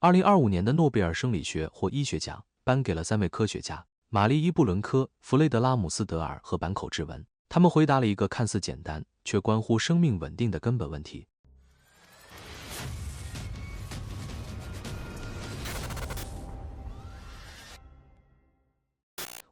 2025年的诺贝尔生理学或医学奖颁给了3位科学家：玛丽·伊布伦科、弗雷德拉姆斯德尔和坂口智文。他们回答了一个看似简单却关乎生命稳定的根本问题。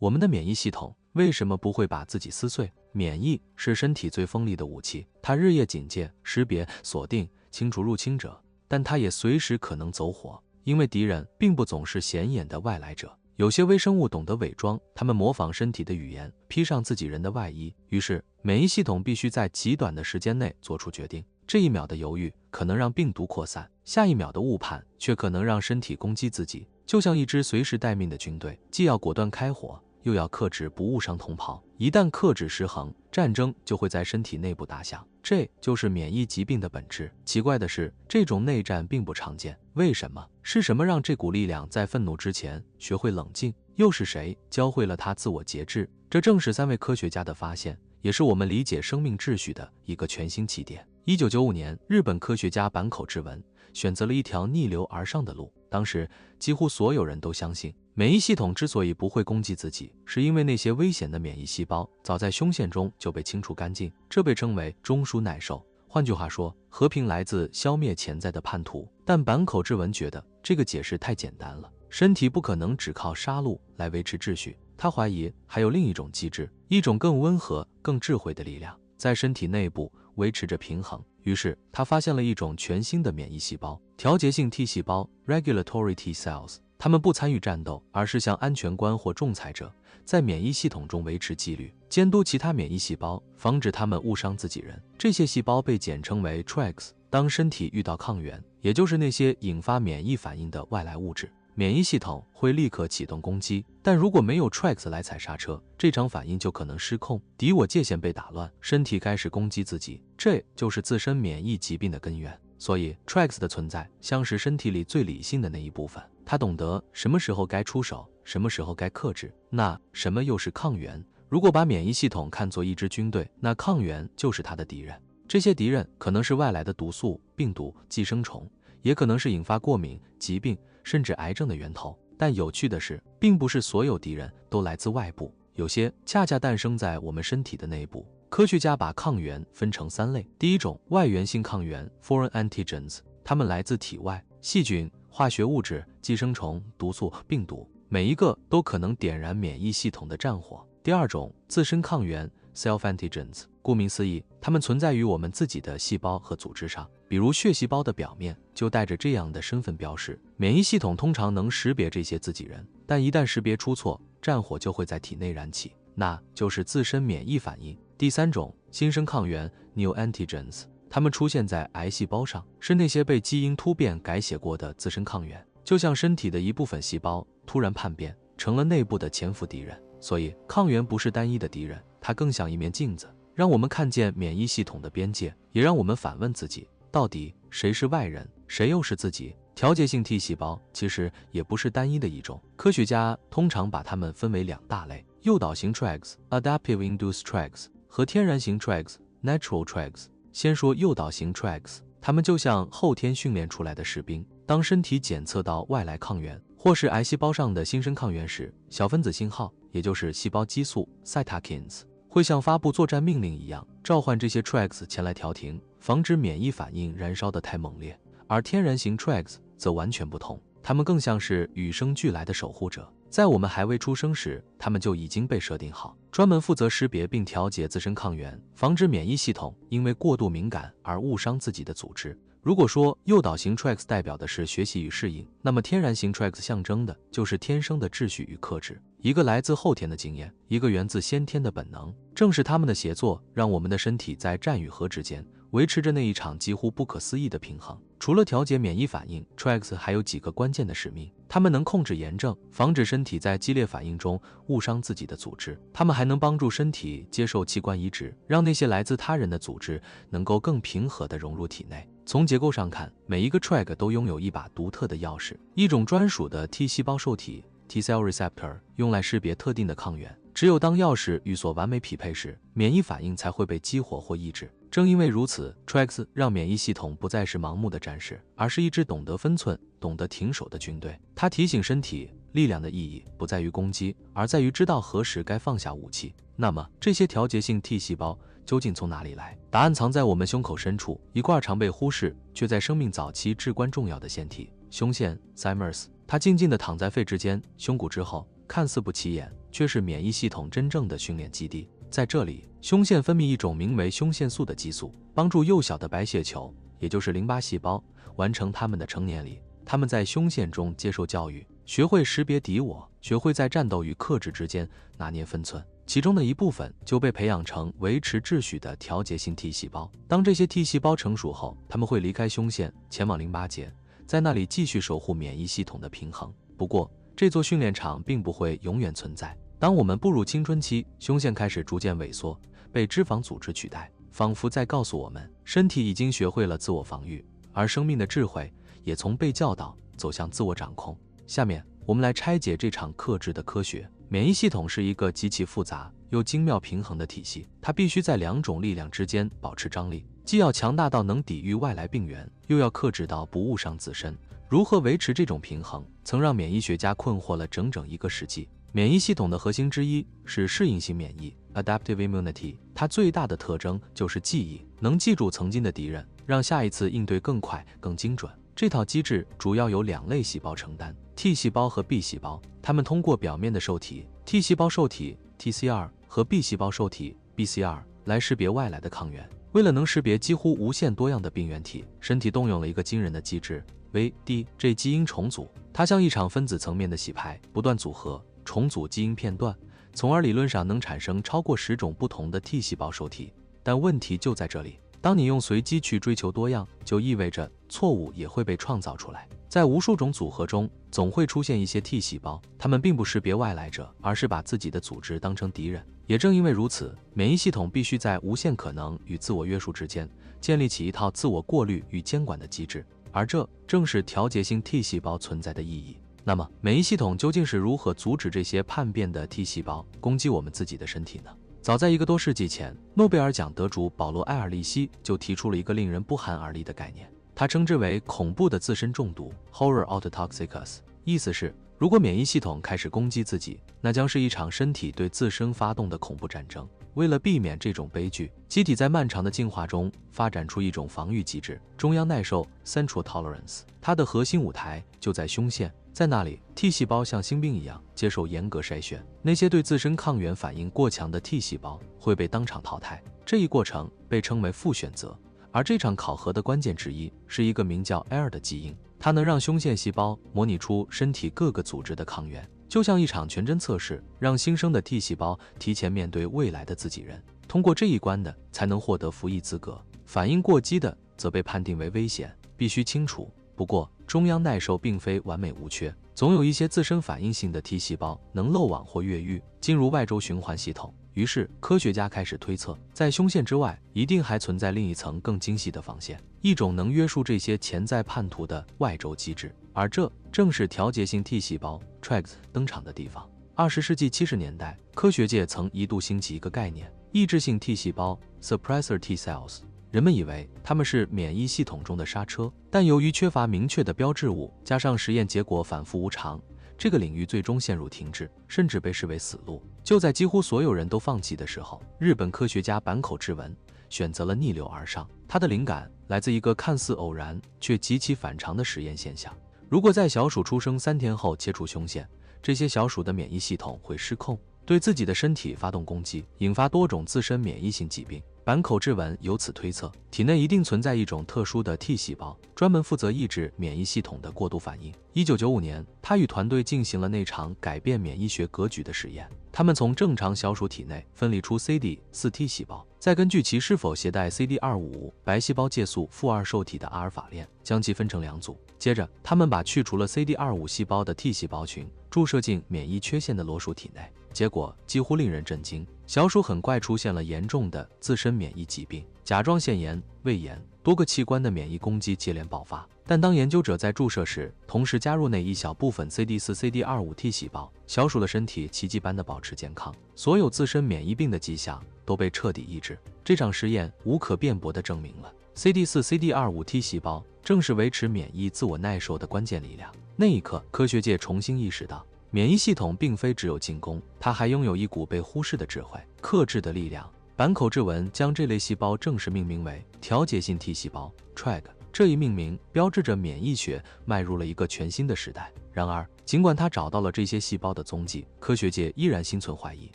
我们的免疫系统为什么不会把自己撕碎？免疫是身体最锋利的武器，它日夜警戒、识别、锁定、清除入侵者，但它也随时可能走火，因为敌人并不总是显眼的外来者。有些微生物懂得伪装，它们模仿身体的语言，披上自己人的外衣。于是，免疫系统必须在极短的时间内做出决定。这一秒的犹豫可能让病毒扩散，下一秒的误判却可能让身体攻击自己。就像一支随时待命的军队，既要果断开火，又要克制不误伤同袍。一旦克制失衡，战争就会在身体内部打响。这就是免疫疾病的本质。奇怪的是，这种内战并不常见。为什么？是什么让这股力量在愤怒之前学会冷静？又是谁教会了他自我节制？这正是3位科学家的发现，也是我们理解生命秩序的一个全新起点。1995年，日本科学家坂口智文选择了一条逆流而上的路。当时，几乎所有人都相信，免疫系统之所以不会攻击自己，是因为那些危险的免疫细胞早在胸腺中就被清除干净，这被称为中枢耐受。换句话说，和平来自消灭潜在的叛徒。但坂口智文觉得这个解释太简单了，身体不可能只靠杀戮来维持秩序。他怀疑还有另一种机制，一种更温和、更智慧的力量，在身体内部维持着平衡。于是，他发现了一种全新的免疫细胞——调节性 T 细胞 （Regulatory T cells）。它们不参与战斗，而是像安全官或仲裁者，在免疫系统中维持纪律，监督其他免疫细胞，防止它们误伤自己人。这些细胞被简称为 TREGs。当身体遇到抗原，也就是那些引发免疫反应的外来物质，免疫系统会立刻启动攻击。但如果没有 TREGs 来踩刹车，这场反应就可能失控，敌我界限被打乱，身体开始攻击自己。这就是自身免疫疾病的根源。所以 TREGs 的存在像是身体里最理性的那一部分，它懂得什么时候该出手，什么时候该克制。那什么又是抗原？如果把免疫系统看作一支军队，那抗原就是它的敌人。这些敌人可能是外来的毒素、病毒、寄生虫，也可能是引发过敏、疾病甚至癌症的源头。但有趣的是，并不是所有敌人都来自外部，有些恰恰诞生在我们身体的内部。科学家把抗原分成3类。第一种，外源性抗原 （foreign antigens）， 它们来自体外，细菌、化学物质、寄生虫、毒素、病毒，每一个都可能点燃免疫系统的战火。第二种，自身抗原 （self-antigens）， 顾名思义，它们存在于我们自己的细胞和组织上，比如血细胞的表面就带着这样的身份标识。免疫系统通常能识别这些自己人，但一旦识别出错，战火就会在体内燃起，那就是自身免疫反应。第三种，新生抗原 （neoantigens）， 它们出现在癌细胞上，是那些被基因突变改写过的自身抗原，就像身体的一部分细胞突然叛变，成了内部的潜伏敌人。所以，抗原不是单一的敌人，它更像一面镜子，让我们看见免疫系统的边界，也让我们反问自己，到底谁是外人，谁又是自己？调节性 T 细胞其实也不是单一的一种，科学家通常把它们分为2大类：诱导型 TREGs（Adaptive Induced TREGs） 和天然型 TREGs（Natural TREGs）。先说诱导型 TREGs， 它们就像后天训练出来的士兵，当身体检测到外来抗原或是癌细胞上的新生抗原时，小分子信号，也就是细胞激素 cytokines， 会像发布作战命令一样，召唤这些 TREGs 前来调停，防止免疫反应燃烧得太猛烈。而天然型 TREGs 则完全不同，它们更像是与生俱来的守护者，在我们还未出生时，它们就已经被设定好，专门负责识别并调节自身抗原，防止免疫系统因为过度敏感而误伤自己的组织。如果说诱导型 TREGs 代表的是学习与适应，那么天然型 TREGs 象征的就是天生的秩序与克制，一个来自后天的经验，一个源自先天的本能。正是他们的协作，让我们的身体在战与和之间维持着那一场几乎不可思议的平衡。除了调节免疫反应， TREGs 还有几个关键的使命。它们能控制炎症，防止身体在激烈反应中误伤自己的组织。它们还能帮助身体接受器官移植，让那些来自他人的组织能够更平和地融入体内。从结构上看，每一个 TREG 都拥有一把独特的钥匙，一种专属的 T 细胞受体 T cell receptor， 用来识别特定的抗原。只有当钥匙与所完美匹配时，免疫反应才会被激活或抑制。正因为如此 ，Trax 让免疫系统不再是盲目的战士，而是一支懂得分寸、懂得停手的军队。它提醒身体，力量的意义不在于攻击，而在于知道何时该放下武器。那么，这些调节性 T 细胞究竟从哪里来？答案藏在我们胸口深处，一块常被忽视却在生命早期至关重要的腺体——胸腺 （thymus）。它静静地躺在肺之间、胸骨之后，看似不起眼，却是免疫系统真正的训练基地。在这里，胸腺分泌一种名为胸腺素的激素，帮助幼小的白血球，也就是淋巴细胞，完成它们的成年礼。它们在胸腺中接受教育，学会识别敌我，学会在战斗与克制之间拿捏分寸。其中的一部分就被培养成维持秩序的调节性 T 细胞。当这些 T 细胞成熟后，它们会离开胸腺，前往淋巴结，在那里继续守护免疫系统的平衡。不过，这座训练场并不会永远存在。当我们步入青春期，胸腺开始逐渐萎缩，被脂肪组织取代，仿佛在告诉我们，身体已经学会了自我防御，而生命的智慧也从被教导走向自我掌控。下面，我们来拆解这场克制的科学。免疫系统是一个极其复杂又精妙平衡的体系，它必须在两种力量之间保持张力，既要强大到能抵御外来病原，又要克制到不误伤自身。如何维持这种平衡，曾让免疫学家困惑了整整一个世纪。免疫系统的核心之一是适应性免疫 （adaptive immunity）， 它最大的特征就是记忆，能记住曾经的敌人，让下一次应对更快、更精准。这套机制主要由两类细胞承担 ：T 细胞和 B 细胞。它们通过表面的受体 T 细胞受体 TCR 和 B 细胞受体 BCR 来识别外来的抗原。为了能识别几乎无限多样的病原体，身体动用了一个惊人的机制 VDJ 基因重组。它像一场分子层面的洗牌，不断组合重组基因片段，从而理论上能产生超过10种不同的 T 细胞受体。但问题就在这里，当你用随机去追求多样，就意味着错误也会被创造出来。在无数种组合中，总会出现一些 T 细胞，它们并不识别外来者，而是把自己的组织当成敌人。也正因为如此，免疫系统必须在无限可能与自我约束之间，建立起一套自我过滤与监管的机制，而这正是调节性 T 细胞存在的意义。那么，免疫系统究竟是如何阻止这些叛变的 T 细胞攻击我们自己的身体呢？早在1个多世纪前，诺贝尔奖得主保罗·埃尔利希就提出了一个令人不寒而栗的概念，他称之为恐怖的自身中毒 （horror autotoxicus）。意思是，如果免疫系统开始攻击自己，那将是一场身体对自身发动的恐怖战争。为了避免这种悲剧，机体在漫长的进化中发展出一种防御机制——中央耐受 （central tolerance）。它的核心舞台就在胸腺。在那里 ，T 细胞像新兵一样接受严格筛选，那些对自身抗原反应过强的 T 细胞会被当场淘汰。这一过程被称为复选择，而这场考核的关键之一是一个名叫 AIR 的基因，它能让胸腺细胞模拟出身体各个组织的抗原，就像一场全真测试，让新生的 T 细胞提前面对未来的自己人。通过这一关的，才能获得服役资格；反应过激的，则被判定为危险，必须清除。不过，中央耐受并非完美无缺，总有一些自身反应性的 T 细胞能漏网或越狱，进入外周循环系统。于是，科学家开始推测，在胸腺之外，一定还存在另一层更精细的防线，一种能约束这些潜在叛徒的外周机制。而这正是调节性 T 细胞 （Tregs） 登场的地方。20世纪70年代，科学界曾一度兴起一个概念——抑制性 T 细胞 （suppressor T cells）。人们以为它们是免疫系统中的刹车，但由于缺乏明确的标志物，加上实验结果反复无常，这个领域最终陷入停滞，甚至被视为死路。就在几乎所有人都放弃的时候，日本科学家坂口智文选择了逆流而上。他的灵感来自一个看似偶然却极其反常的实验现象：如果在小鼠出生3天后切除胸腺，这些小鼠的免疫系统会失控，对自己的身体发动攻击，引发多种自身免疫性疾病。坂口智文由此推测，体内一定存在一种特殊的 T 细胞，专门负责抑制免疫系统的过度反应。1995年，他与团队进行了那场改变免疫学格局的实验。他们从正常小鼠体内分离出 CD4T 细胞，再根据其是否携带 CD25 白细胞介素负2受体的阿尔法链，将其分成2组。接着，他们把去除了 CD25 细胞的 T 细胞群注射进免疫缺陷的裸鼠体内，结果几乎令人震惊。小鼠很快出现了严重的自身免疫疾病，甲状腺炎、胃炎，多个器官的免疫攻击接连爆发。但当研究者在注射时同时加入那一小部分 CD4、CD25T 细胞，小鼠的身体奇迹般地保持健康，所有自身免疫病的迹象都被彻底抑制。这场实验无可辩驳地证明了 CD4、CD25T 细胞正是维持免疫自我耐受的关键力量。那一刻，科学界重新意识到，免疫系统并非只有进攻，它还拥有一股被忽视的智慧、克制的力量。坂口智文将这类细胞正式命名为调节性 T 细胞 TREG， 这一命名标志着免疫学迈入了一个全新的时代。然而，尽管他找到了这些细胞的踪迹，科学界依然心存怀疑。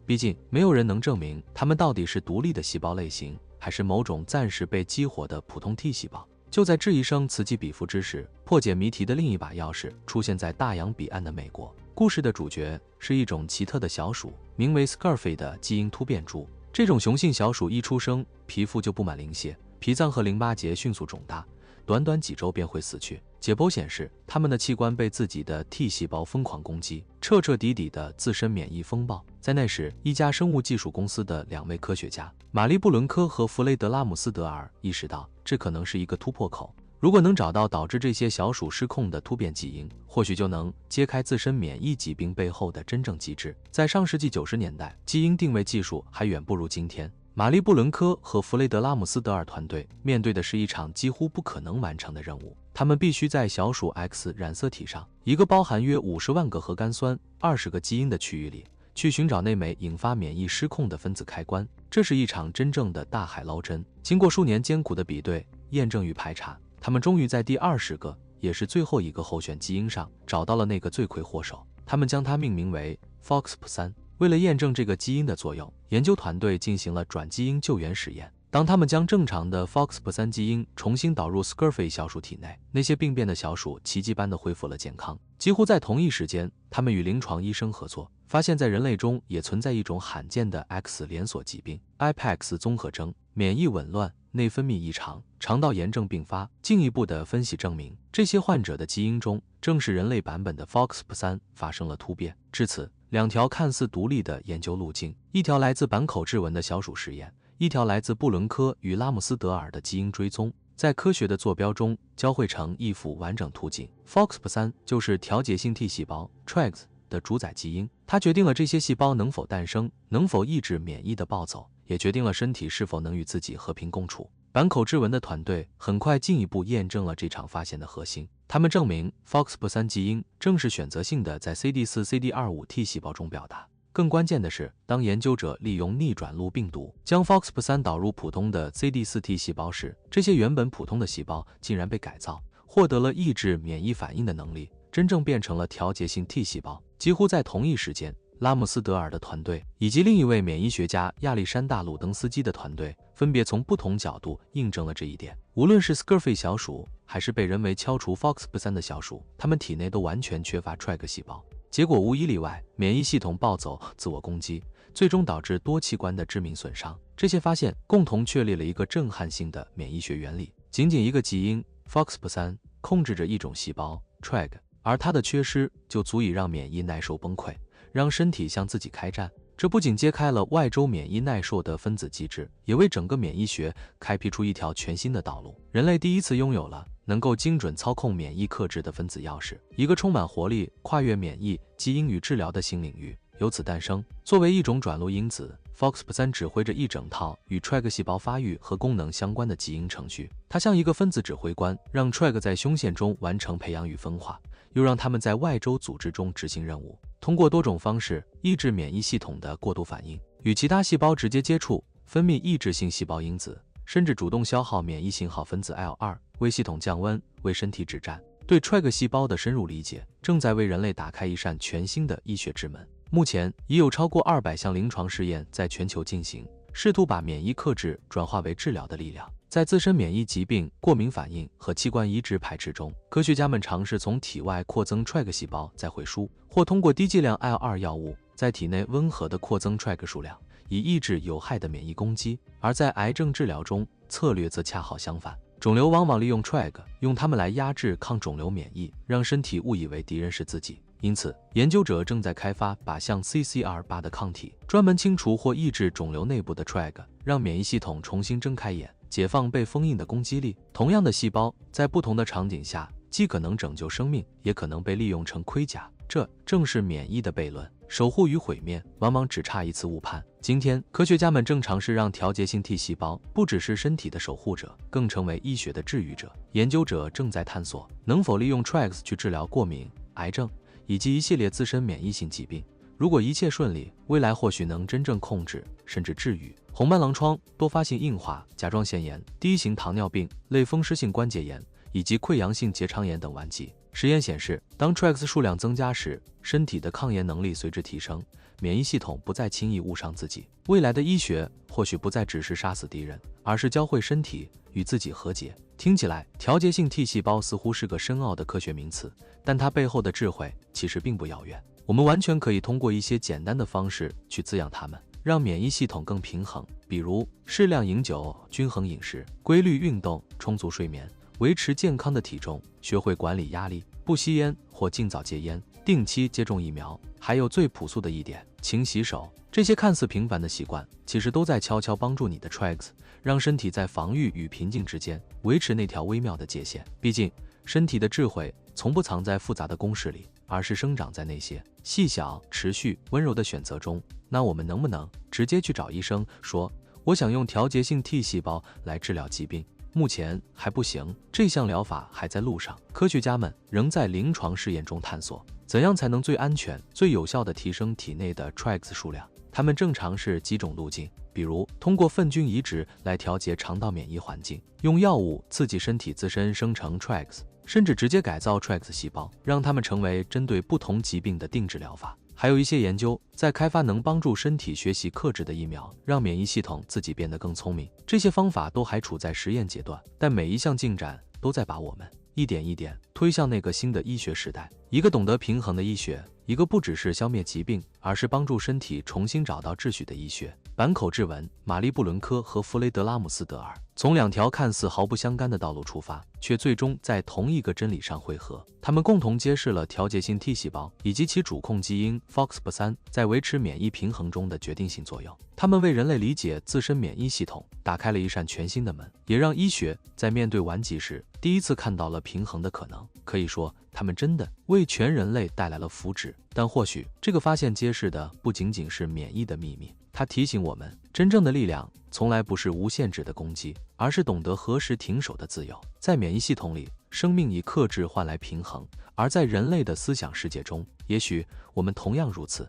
毕竟，没有人能证明它们到底是独立的细胞类型，还是某种暂时被激活的普通 T 细胞。就在质疑声此起彼伏之时，破解谜题的另一把钥匙出现在大洋彼岸的美国。故事的主角是一种奇特的小鼠，名为 Scurfy 的基因突变株。这种雄性小鼠一出生，皮肤就布满鳞屑，脾脏和淋巴结迅速肿大，短短几周便会死去。解剖显示，它们的器官被自己的 T 细胞疯狂攻击，彻彻底底的自身免疫风暴。在那时，一家生物技术公司的2位科学家玛丽布伦科和弗雷德拉姆斯德尔意识到，这可能是一个突破口。如果能找到导致这些小鼠失控的突变基因，或许就能揭开自身免疫疾病背后的真正机制。在上世纪90年代，基因定位技术还远不如今天。玛丽布伦科和弗雷德拉姆斯德尔团队面对的是一场几乎不可能完成的任务，他们必须在小鼠 X 染色体上一个包含约50万个核苷酸、20个基因的区域里，去寻找那枚引发免疫失控的分子开关。这是一场真正的大海捞针。经过数年艰苦的比对、验证与排查，他们终于在第20个，也是最后一个候选基因上找到了那个罪魁祸首。他们将它命名为 FOXP3。为了验证这个基因的作用，研究团队进行了转基因救援实验。当他们将正常的 FOXP3 基因重新导入 Scurfy 小鼠体内，那些病变的小鼠奇迹般地恢复了健康。几乎在同一时间，他们与临床医生合作，发现在人类中也存在一种罕见的 X 连锁疾病 IPEX 综合征，免疫紊乱、内分泌异常、肠道炎症并发。进一步的分析证明，这些患者的基因中正是人类版本的 FOXP3 发生了突变。至此，2条看似独立的研究路径，一条来自坂口智文的小鼠实验，一条来自布伦科与拉姆斯德尔的基因追踪，在科学的坐标中交汇成一幅完整图景。FOXP3 就是调节性 T 细胞 TREGs 的主宰基因，它决定了这些细胞能否诞生，能否抑制免疫的暴走，也决定了身体是否能与自己和平共处。坂口智文的团队很快进一步验证了这场发现的核心。他们证明 FOXP3 基因正是选择性的在 CD4、CD25T 细胞中表达。更关键的是，当研究者利用逆转录病毒将 FOXP3 导入普通的 CD4T 细胞时，这些原本普通的细胞竟然被改造，获得了抑制免疫反应的能力，真正变成了调节性 T 细胞。几乎在同一时间，拉姆斯德尔的团队以及另一位免疫学家亚历山大·鲁登斯基的团队分别从不同角度印证了这一点。无论是 Scurfy 小鼠，还是被人为敲除 FOXP3 的小鼠，它们体内都完全缺乏 TREG 细胞。结果无一例外，免疫系统暴走、自我攻击，最终导致多器官的致命损伤。这些发现共同确立了一个震撼性的免疫学原理：仅仅一个基因 FOXP3 控制着一种细胞 TREG， 而它的缺失就足以让免疫耐受崩溃，让身体向自己开战。这不仅揭开了外周免疫耐受的分子机制，也为整个免疫学开辟出一条全新的道路。人类第一次拥有了能够精准操控免疫克制的分子钥匙，一个充满活力、跨越免疫、基因与治疗的新领域由此诞生。作为一种转录因子， FOXP3 指挥着一整套与 TREG 细胞发育和功能相关的基因程序。它像一个分子指挥官，让 TREG 在胸腺中完成培养与分化，又让它们在外周组织中执行任务，通过多种方式抑制免疫系统的过度反应，与其他细胞直接接触，分泌抑制性细胞因子，甚至主动消耗免疫信号分子 IL2， 为系统降温，为身体止战。对 TREG 细胞的深入理解，正在为人类打开一扇全新的医学之门。目前已有超过200项临床试验在全球进行，试图把免疫克制转化为治疗的力量。在自身免疫疾病、过敏反应和器官移植排斥中，科学家们尝试从体外扩增 TREG 细胞再回输，或通过低剂量 IL2 药物在体内温和地扩增 TREG 数量，以抑制有害的免疫攻击。而在癌症治疗中，策略则恰好相反。肿瘤往往利用 TREG， 用它们来压制抗肿瘤免疫，让身体误以为敌人是自己。因此，研究者正在开发靶向 CCR8 的抗体，专门清除或抑制肿瘤内部的 TREG， 让免疫系统重新睁开眼，解放被封印的攻击力。同样的细胞，在不同的场景下，既可能拯救生命，也可能被利用成盔甲，这正是免疫的悖论。守护与毁灭往往只差一次误判。今天，科学家们正尝试让调节性 T 细胞不只是身体的守护者，更成为医学的治愈者。研究者正在探索能否利用 TREX 去治疗过敏、癌症以及一系列自身免疫性疾病。如果一切顺利，未来或许能真正控制甚至治愈红斑狼疮、多发性硬化、甲状腺炎、第一型糖尿病、类风湿性关节炎以及溃疡性结肠炎等顽疾。实验显示，当 TREX 数量增加时，身体的抗炎能力随之提升，免疫系统不再轻易误伤自己。未来的医学或许不再只是杀死敌人，而是教会身体与自己和解。听起来，调节性 T 细胞似乎是个深奥的科学名词，但它背后的智慧其实并不遥远。我们完全可以通过一些简单的方式去滋养它们，让免疫系统更平衡，比如适量饮酒、均衡饮食、规律运动、充足睡眠，维持健康的体重，学会管理压力，不吸烟或尽早戒烟，定期接种疫苗，还有最朴素的一点，勤洗手。这些看似平凡的习惯，其实都在悄悄帮助你的 TREX， 让身体在防御与平静之间维持那条微妙的界限。毕竟，身体的智慧从不藏在复杂的公式里，而是生长在那些细小、持续、温柔的选择中。那我们能不能直接去找医生说，我想用调节性 T 细胞来治疗疾病？目前还不行，这项疗法还在路上。科学家们仍在临床试验中探索，怎样才能最安全、最有效地提升体内的 TREX 数量。他们正尝试几种路径，比如通过粪菌移植来调节肠道免疫环境，用药物刺激身体自身生成 TREX， 甚至直接改造 TREX 细胞，让它们成为针对不同疾病的定制疗法。还有一些研究在开发能帮助身体学习克制的疫苗，让免疫系统自己变得更聪明。这些方法都还处在实验阶段，但每一项进展都在把我们一点一点推向那个新的医学时代，一个懂得平衡的医学，一个不只是消灭疾病，而是帮助身体重新找到秩序的医学。坂口智文、玛丽布伦科和弗雷德拉姆斯德尔从两条看似毫不相干的道路出发，却最终在同一个真理上汇合。他们共同揭示了调节性 T 细胞以及其主控基因 FOXP3 在维持免疫平衡中的决定性作用。他们为人类理解自身免疫系统打开了一扇全新的门，也让医学在面对顽疾时第一次看到了平衡的可能。可以说，他们真的为全人类带来了福祉。但或许这个发现揭示的不仅仅是免疫的秘密，它提醒我们，真正的力量从来不是无限制的攻击，而是懂得何时停手的自由。在免疫系统里，生命以克制换来平衡，而在人类的思想世界中，也许我们同样如此。